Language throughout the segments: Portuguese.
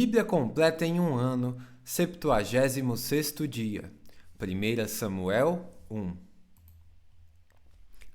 Bíblia completa em um ano, 76º dia. 1 Samuel 1.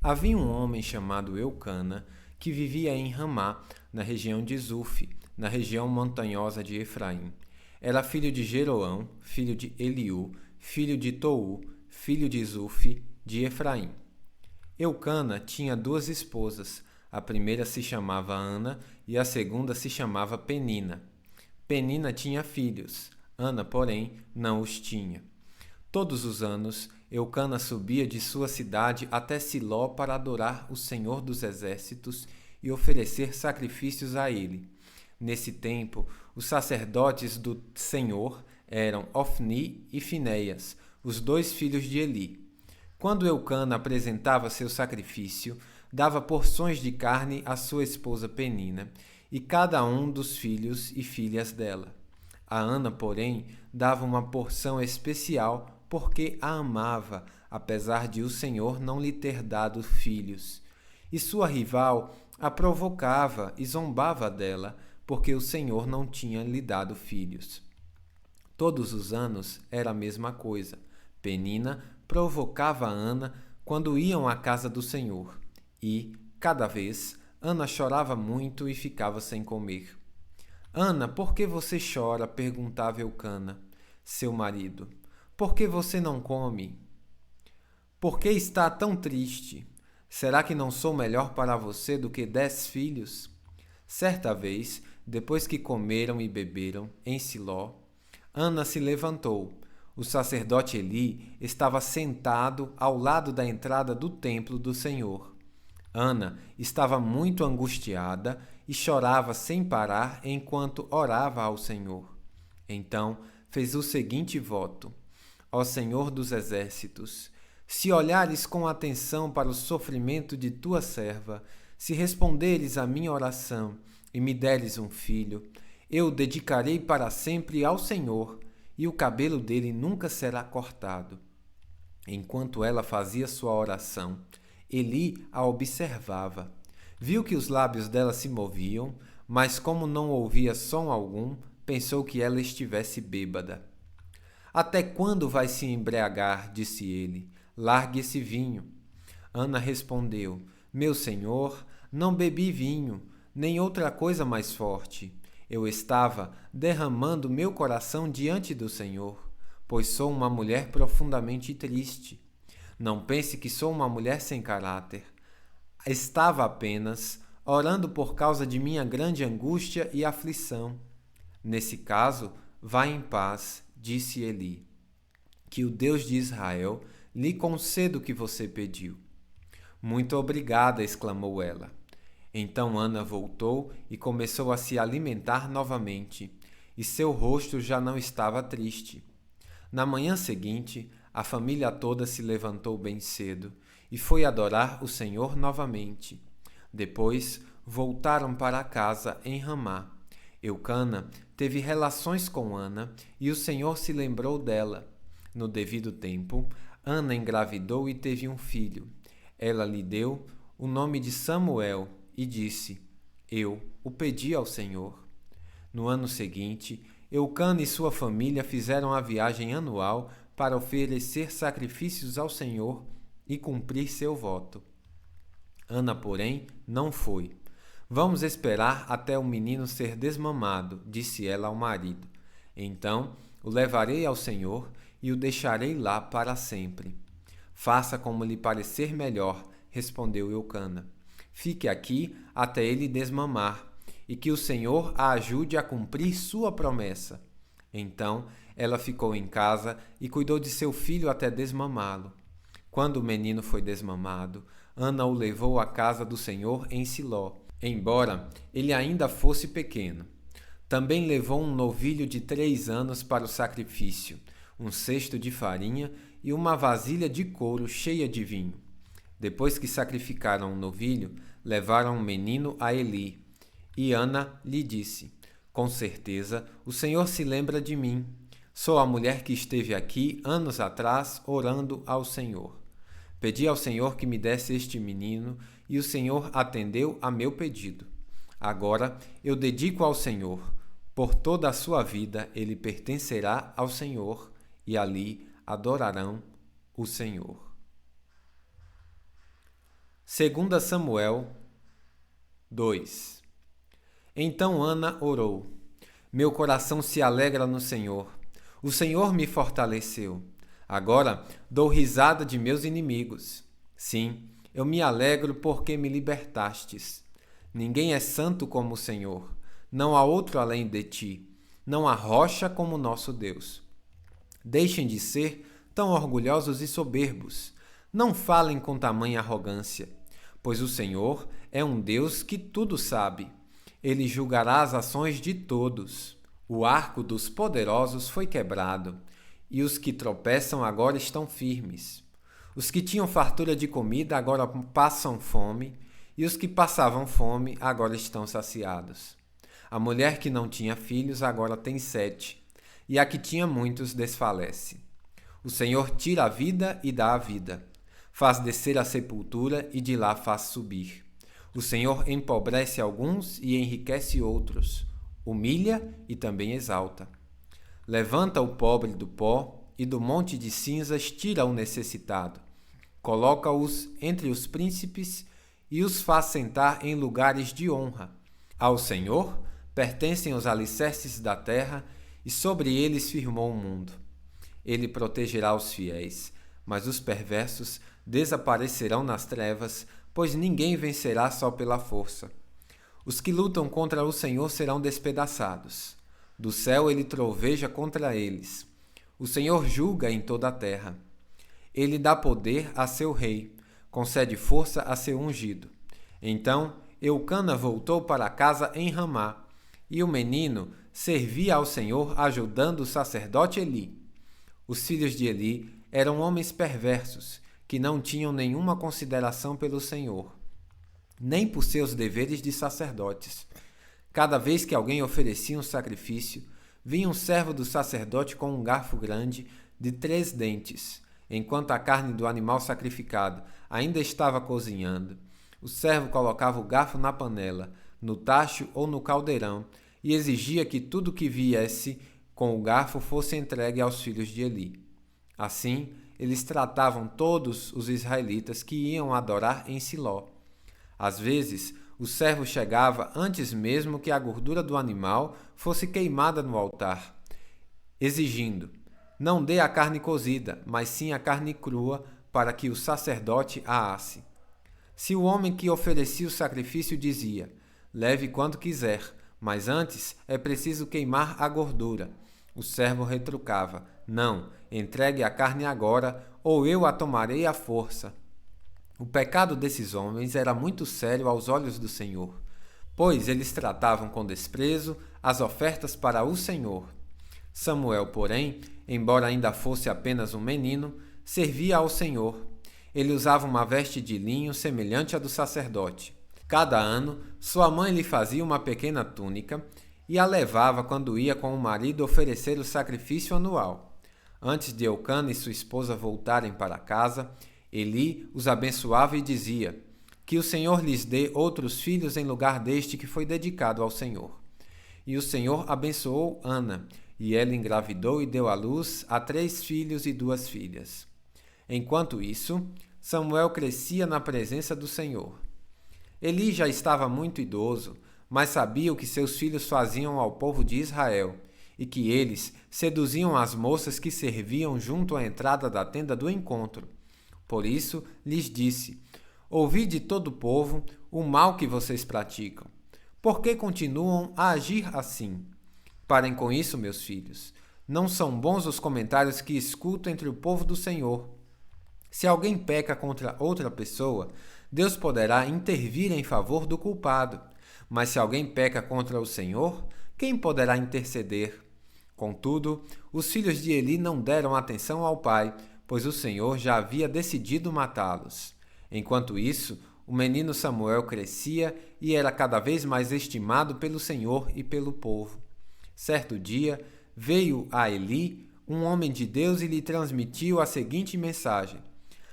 Havia um homem chamado Eucana, que vivia em Ramá, na região de Zufi, na região montanhosa de Efraim. Era filho de Jeroão, filho de Eliú, filho de Tou, filho de Zufi, de Efraim. Eucana tinha duas esposas. A primeira se chamava Ana e a segunda se chamava Penina. Penina tinha filhos, Ana, porém, não os tinha. Todos os anos, Eucana subia de sua cidade até Siló para adorar o Senhor dos Exércitos e oferecer sacrifícios a ele. Nesse tempo, os sacerdotes do Senhor eram Ofni e Finéias, os dois filhos de Eli. Quando Eucana apresentava seu sacrifício, dava porções de carne à sua esposa Penina e cada um dos filhos e filhas dela. A Ana, porém, dava uma porção especial porque a amava, apesar de o Senhor não lhe ter dado filhos. E sua rival a provocava e zombava dela, porque o Senhor não tinha lhe dado filhos. Todos os anos era a mesma coisa. Penina provocava Ana quando iam à casa do Senhor, e, cada vez, Ana chorava muito e ficava sem comer. Ana, por que você chora? Perguntava Eucana, seu marido. Por que você não come? Por que está tão triste? Será que não sou melhor para você do que 10 filhos? Certa vez, depois que comeram e beberam, em Siló, Ana se levantou. O sacerdote Eli estava sentado ao lado da entrada do templo do Senhor. Ana estava muito angustiada e chorava sem parar enquanto orava ao Senhor. Então fez o seguinte voto: Ó Senhor dos Exércitos, se olhares com atenção para o sofrimento de tua serva, se responderes à minha oração e me deres um filho, eu o dedicarei para sempre ao Senhor, e o cabelo dele nunca será cortado. Enquanto ela fazia sua oração, Eli a observava. Viu que os lábios dela se moviam, mas como não ouvia som algum, pensou que ela estivesse bêbada. Até quando vai se embriagar? Disse ele. Largue esse vinho. Ana respondeu: Meu senhor, não bebi vinho, nem outra coisa mais forte. Eu estava derramando meu coração diante do Senhor, pois sou uma mulher profundamente triste. Não pense que sou uma mulher sem caráter. Estava apenas orando por causa de minha grande angústia e aflição. Nesse caso, vá em paz, disse Eli. Que o Deus de Israel lhe conceda o que você pediu. Muito obrigada, exclamou ela. Então Ana voltou e começou a se alimentar novamente, e seu rosto já não estava triste. Na manhã seguinte, a família toda se levantou bem cedo e foi adorar o Senhor novamente. Depois, voltaram para casa em Ramá. Eucana teve relações com Ana e o Senhor se lembrou dela. No devido tempo, Ana engravidou e teve um filho. Ela lhe deu o nome de Samuel e disse: Eu o pedi ao Senhor. No ano seguinte, Eucana e sua família fizeram a viagem anual para oferecer sacrifícios ao Senhor e cumprir seu voto. Ana, porém, não foi. Vamos esperar até o menino ser desmamado, disse ela ao marido. Então o levarei ao Senhor e o deixarei lá para sempre. Faça como lhe parecer melhor, respondeu Eucana. Fique aqui até ele desmamar, e que o Senhor a ajude a cumprir sua promessa. Então ela ficou em casa e cuidou de seu filho até desmamá-lo. Quando o menino foi desmamado, Ana o levou à casa do Senhor em Siló, embora ele ainda fosse pequeno. Também levou um novilho de 3 anos para o sacrifício, um cesto de farinha e uma vasilha de couro cheia de vinho. Depois que sacrificaram o novilho, levaram o menino a Eli. E Ana lhe disse: Com certeza o Senhor se lembra de mim. Sou a mulher que esteve aqui anos atrás orando ao Senhor. Pedi ao Senhor que me desse este menino e o Senhor atendeu a meu pedido. Agora eu dedico ao Senhor Por toda a sua vida ele pertencerá ao Senhor e ali adorarão o Senhor. 2 Samuel 2. Então Ana orou: Meu coração se alegra no Senhor. O Senhor me fortaleceu. Agora dou risada de meus inimigos. Sim, eu me alegro porque me libertastes. Ninguém é santo como o Senhor. Não há outro além de ti. Não há rocha como nosso Deus. Deixem de ser tão orgulhosos e soberbos. Não falem com tamanha arrogância, pois o Senhor é um Deus que tudo sabe. Ele julgará as ações de todos. O arco dos poderosos foi quebrado, e os que tropeçam agora estão firmes. Os que tinham fartura de comida agora passam fome, e os que passavam fome agora estão saciados. A mulher que não tinha filhos agora tem 7, e a que tinha muitos desfalece. O Senhor tira a vida e dá a vida. Faz descer a sepultura e de lá faz subir. O Senhor empobrece alguns e enriquece outros. Humilha e também exalta. Levanta o pobre do pó e do monte de cinzas tira o necessitado. Coloca-os entre os príncipes e os faz sentar em lugares de honra. Ao Senhor pertencem os alicerces da terra e sobre eles firmou o mundo. Ele protegerá os fiéis, mas os perversos desaparecerão nas trevas, pois ninguém vencerá só pela força. Os que lutam contra o Senhor serão despedaçados. Do céu ele troveja contra eles. O Senhor julga em toda a terra. Ele dá poder a seu rei, concede força a seu ungido. Então Eucana voltou para casa em Ramá, e o menino servia ao Senhor ajudando o sacerdote Eli. Os filhos de Eli eram homens perversos, que não tinham nenhuma consideração pelo Senhor, nem por seus deveres de sacerdotes. Cada vez que alguém oferecia um sacrifício, vinha um servo do sacerdote com um garfo grande de 3 dentes. Enquanto a carne do animal sacrificado ainda estava cozinhando, o servo colocava o garfo na panela, no tacho ou no caldeirão e exigia que tudo que viesse com o garfo fosse entregue aos filhos de Eli. Assim, eles tratavam todos os israelitas que iam adorar em Siló. Às vezes, o servo chegava antes mesmo que a gordura do animal fosse queimada no altar, exigindo: não dê a carne cozida, mas sim a carne crua, para que o sacerdote a asse. Se o homem que oferecia o sacrifício dizia: leve quanto quiser, mas antes é preciso queimar a gordura, o servo retrucava: não, entregue a carne agora, ou eu a tomarei à força. O pecado desses homens era muito sério aos olhos do Senhor, pois eles tratavam com desprezo as ofertas para o Senhor. Samuel, porém, embora ainda fosse apenas um menino, servia ao Senhor. Ele usava uma veste de linho semelhante à do sacerdote. Cada ano, sua mãe lhe fazia uma pequena túnica e a levava quando ia com o marido oferecer o sacrifício anual. Antes de Eucana e sua esposa voltarem para casa, Eli os abençoava e dizia: que o Senhor lhes dê outros filhos em lugar deste que foi dedicado ao Senhor. E o Senhor abençoou Ana, e ela engravidou e deu à luz a 3 filhos e 2 filhas. Enquanto isso, Samuel crescia na presença do Senhor. Eli já estava muito idoso, mas sabia o que seus filhos faziam ao povo de Israel, e que eles seduziam as moças que serviam junto à entrada da tenda do encontro. Por isso lhes disse: ouvi de todo o povo o mal que vocês praticam. Por que continuam a agir assim? Parem com isso, meus filhos. Não são bons os comentários que escuto entre o povo do Senhor. Se alguém peca contra outra pessoa, Deus poderá intervir em favor do culpado. Mas se alguém peca contra o Senhor, quem poderá interceder? Contudo, os filhos de Eli não deram atenção ao pai, pois o Senhor já havia decidido matá-los. Enquanto isso, o menino Samuel crescia e era cada vez mais estimado pelo Senhor e pelo povo. Certo dia, veio a Eli um homem de Deus e lhe transmitiu a seguinte mensagem: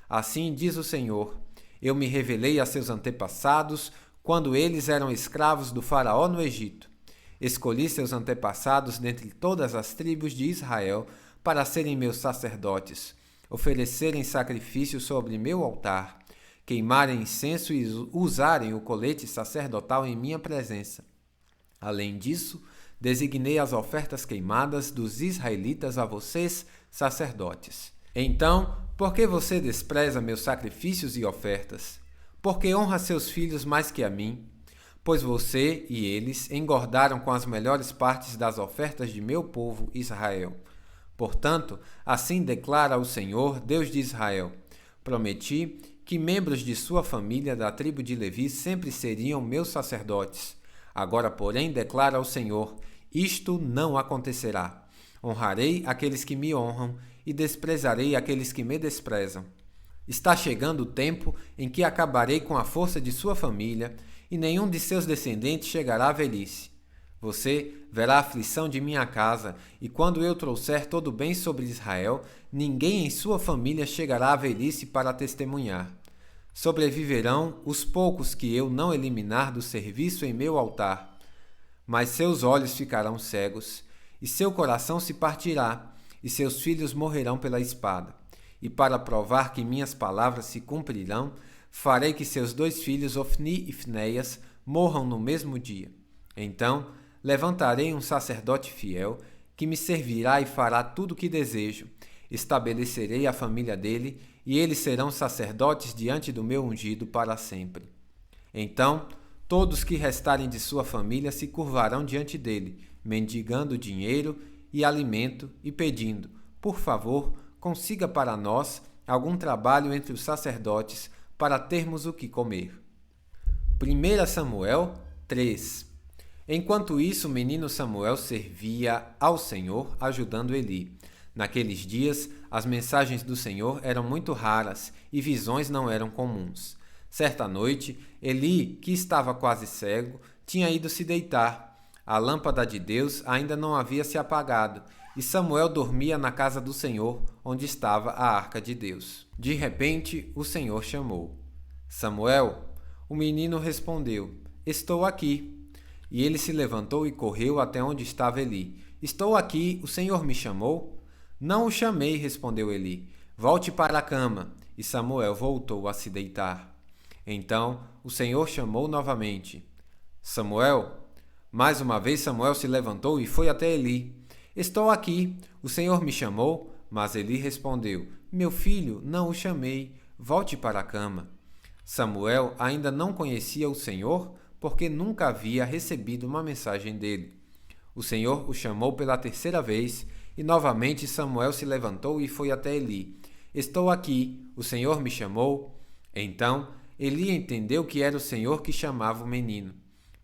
assim diz o Senhor: eu me revelei a seus antepassados quando eles eram escravos do faraó no Egito. Escolhi seus antepassados dentre todas as tribos de Israel para serem meus sacerdotes, oferecerem sacrifício sobre meu altar, queimarem incenso e usarem o colete sacerdotal em minha presença. Além disso, designei as ofertas queimadas dos israelitas a vocês, sacerdotes. Então, por que você despreza meus sacrifícios e ofertas? Por que honra seus filhos mais que a mim? Pois você e eles engordaram com as melhores partes das ofertas de meu povo Israel. Portanto, assim declara o Senhor, Deus de Israel: prometi que membros de sua família da tribo de Levi sempre seriam meus sacerdotes. Agora, porém, declara o Senhor: isto não acontecerá. Honrarei aqueles que me honram e desprezarei aqueles que me desprezam. Está chegando o tempo em que acabarei com a força de sua família, e nenhum de seus descendentes chegará à velhice. Você verá a aflição de minha casa, e quando eu trouxer todo o bem sobre Israel, ninguém em sua família chegará à velhice para testemunhar. Sobreviverão os poucos que eu não eliminar do serviço em meu altar. Mas seus olhos ficarão cegos, e seu coração se partirá, e seus filhos morrerão pela espada. E para provar que minhas palavras se cumprirão, farei que seus 2 filhos, Ofni e Finéias, morram no mesmo dia. Então, levantarei um sacerdote fiel, que me servirá e fará tudo o que desejo. Estabelecerei a família dele, e eles serão sacerdotes diante do meu ungido para sempre. Então, todos que restarem de sua família se curvarão diante dele, mendigando dinheiro e alimento e pedindo: por favor, consiga para nós algum trabalho entre os sacerdotes para termos o que comer. 1 Samuel 3. Enquanto isso, o menino Samuel servia ao Senhor, ajudando Eli. Naqueles dias, as mensagens do Senhor eram muito raras e visões não eram comuns. Certa noite, Eli, que estava quase cego, tinha ido se deitar. A lâmpada de Deus ainda não havia se apagado, e Samuel dormia na casa do Senhor, onde estava a arca de Deus. De repente, o Senhor chamou: Samuel. O menino respondeu: estou aqui. E ele se levantou e correu até onde estava Eli. Estou aqui, o Senhor me chamou? Não o chamei, respondeu Eli. Volte para a cama. E Samuel voltou a se deitar. Então o Senhor chamou novamente: Samuel. Mais uma vez Samuel se levantou e foi até Eli. Estou aqui, o Senhor me chamou? Mas Eli respondeu: meu filho, não o chamei. Volte para a cama. Samuel ainda não conhecia o Senhor, porque nunca havia recebido uma mensagem dele. O Senhor o chamou pela 3ª vez, e novamente Samuel se levantou e foi até Eli. Estou aqui, o Senhor me chamou? Então Eli entendeu que era o Senhor que chamava o menino.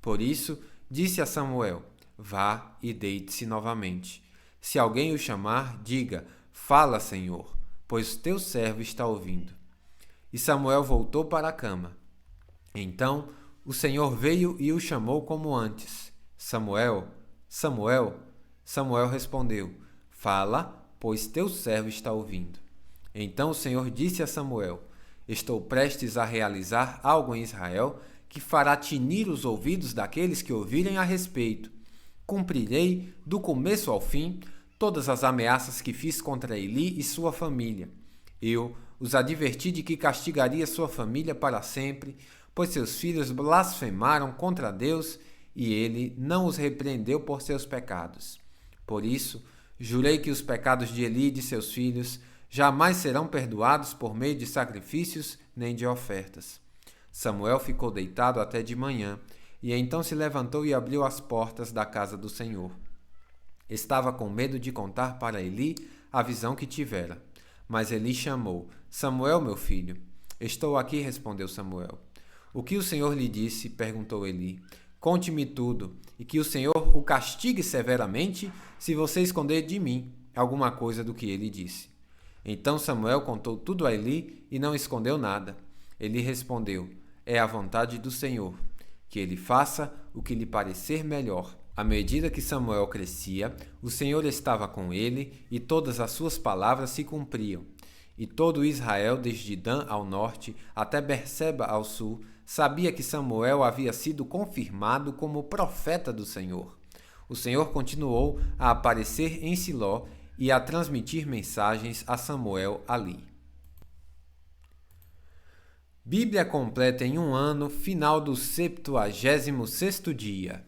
Por isso, disse a Samuel: vá e deite-se novamente. Se alguém o chamar, diga: fala, Senhor, pois teu servo está ouvindo. E Samuel voltou para a cama. Então o Senhor veio e o chamou como antes: Samuel, Samuel. Samuel respondeu: fala, pois teu servo está ouvindo. Então o Senhor disse a Samuel: estou prestes a realizar algo em Israel que fará tinir os ouvidos daqueles que ouvirem a respeito. Cumprirei, do começo ao fim, todas as ameaças que fiz contra Eli e sua família. Eu os adverti de que castigaria sua família para sempre, pois seus filhos blasfemaram contra Deus e ele não os repreendeu por seus pecados. Por isso, jurei que os pecados de Eli e de seus filhos jamais serão perdoados por meio de sacrifícios nem de ofertas. Samuel ficou deitado até de manhã, e então se levantou e abriu as portas da casa do Senhor. Estava com medo de contar para Eli a visão que tivera. Mas Eli chamou: Samuel, meu filho. Estou aqui, respondeu Samuel. O que o Senhor lhe disse? Perguntou Eli. Conte-me tudo, e que o Senhor o castigue severamente se você esconder de mim alguma coisa do que ele disse. Então Samuel contou tudo a Eli e não escondeu nada. Eli respondeu: é a vontade do Senhor, que ele faça o que lhe parecer melhor. À medida que Samuel crescia, o Senhor estava com ele e todas as suas palavras se cumpriam. E todo Israel, desde Dan ao norte até Berseba ao sul, sabia que Samuel havia sido confirmado como profeta do Senhor. O Senhor continuou a aparecer em Siló e a transmitir mensagens a Samuel ali. Bíblia completa em um ano, final do 76º dia.